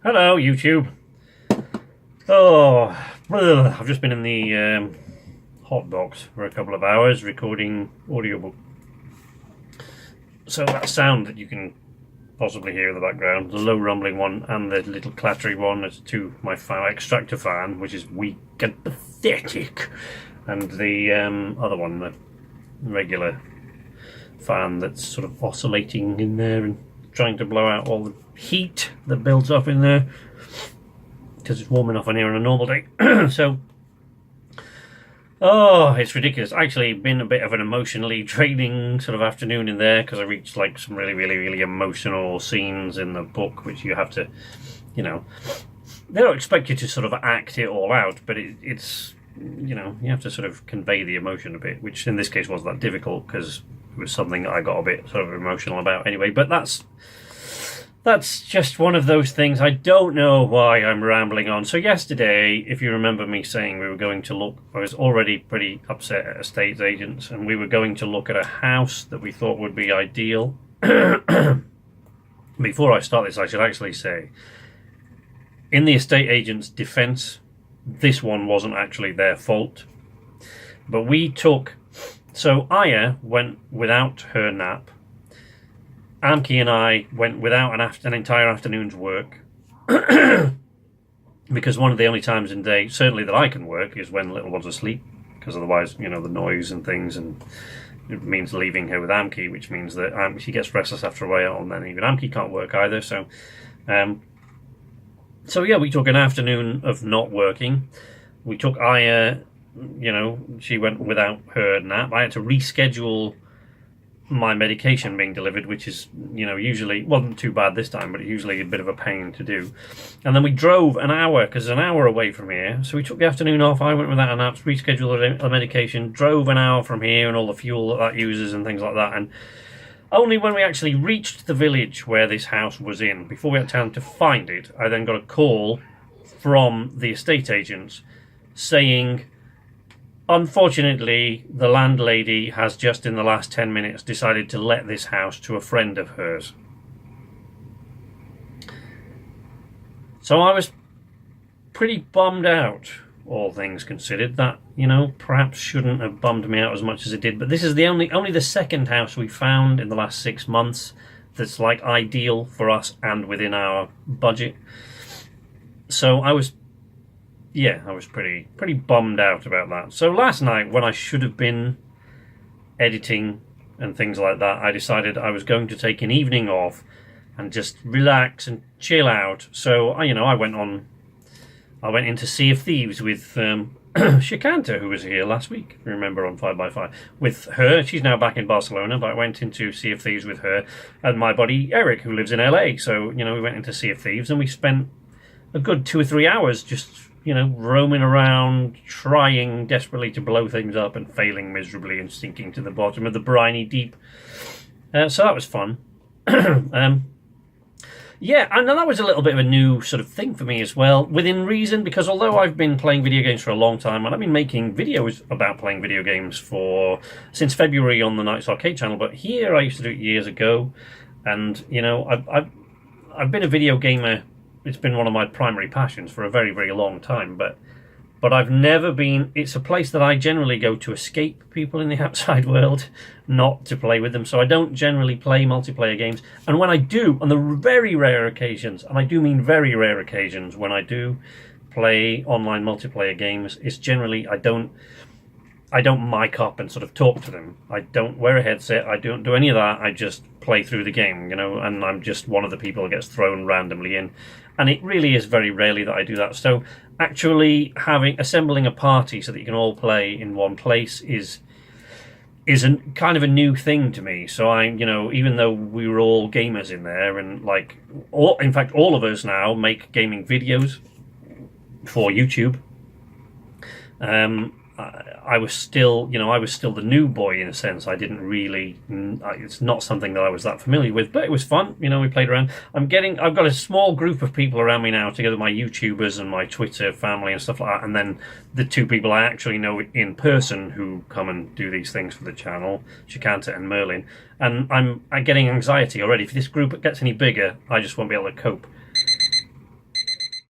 Hello, YouTube. Oh, I've just been in the hot box for a couple of hours recording audiobook. So that sound that you can possibly hear in the background, the low rumbling one and the little clattery one, is to my extractor fan, which is weak and pathetic, and the other one, the regular fan that's sort of oscillating in there and trying to blow out all the heat that builds up in there because it's warm enough in here on a normal day. So, it's ridiculous. Actually, been a bit of an emotionally draining sort of afternoon in there because I reached like some really, really, really emotional scenes in the book, which you have to, they don't expect you to sort of act it all out, but it's, you have to sort of convey the emotion a bit, which in this case wasn't that difficult because it was something that I got a bit sort of emotional about anyway. But that's just one of those things. I don't know why I'm rambling on. So yesterday, if you remember me saying we were going to look, I was already pretty upset at estate agents, and we were going to look at a house that we thought would be ideal. Before I start this, I should actually say, in the estate agent's defense, this one wasn't actually their fault. But so Aya went without her nap. Amki and I went without an entire afternoon's work because one of the only times in the day, certainly that I can work, is when little one's asleep, because otherwise, the noise and things, and it means leaving her with Amki, which means that she gets restless after a while, and then even Amki can't work either. So yeah, we took an afternoon of not working. We took Aya, she went without her nap. I had to reschedule my medication being delivered, which is, usually wasn't too bad this time, but usually a bit of a pain to do. And then we drove an hour, because it's an hour away from here. So we took the afternoon off. I went without a nap, rescheduled the medication, drove an hour from here and all the fuel that uses and things like that. And only when we actually reached the village where this house was in, before we had time to find it, I then got a call from the estate agents saying, unfortunately, the landlady has just in the last 10 minutes decided to let this house to a friend of hers. So I was pretty bummed out, all things considered. That, perhaps shouldn't have bummed me out as much as it did. But this is the only the second house we found in the last 6 months that's like ideal for us and within our budget. So I was pretty bummed out about that. So last night, when I should have been editing and things like that, I decided I was going to take an evening off and just relax and chill out. So I went into Sea of Thieves with Shikanta, who was here last week, remember, on 5x5. With her, she's now back in Barcelona, but I went into Sea of Thieves with her and my buddy Eric, who lives in LA. So, we went into Sea of Thieves and we spent a good 2 or 3 hours just roaming around, trying desperately to blow things up and failing miserably and sinking to the bottom of the briny deep. So that was fun. Yeah, and that was a little bit of a new sort of thing for me as well, within reason, because although I've been playing video games for a long time, and I've been making videos about playing video games since February on the Nights Arcade channel, but here I used to do it years ago, and, I've been a video gamer. It's been one of my primary passions for a very, very long time, but I've never been. It's a place that I generally go to escape people in the outside world, not to play with them. So I don't generally play multiplayer games. And when I do, on the very rare occasions, and I do mean very rare occasions, when I do play online multiplayer games, it's generally I don't mic up and sort of talk to them. I don't wear a headset. I don't do any of that. I just play through the game, and I'm just one of the people that gets thrown randomly in. And it really is very rarely that I do that. So actually assembling a party so that you can all play in one place is a kind of a new thing to me. So even though we were all gamers in there, and in fact all of us now make gaming videos for YouTube, I was still the new boy in a sense. I didn't really. It's not something that I was that familiar with, but it was fun. We played around. I've got a small group of people around me now, together with my YouTubers and my Twitter family and stuff like that, and then the two people I actually know in person who come and do these things for the channel, Shikanta and Merlin. And I'm getting anxiety already. If this group gets any bigger, I just won't be able to cope.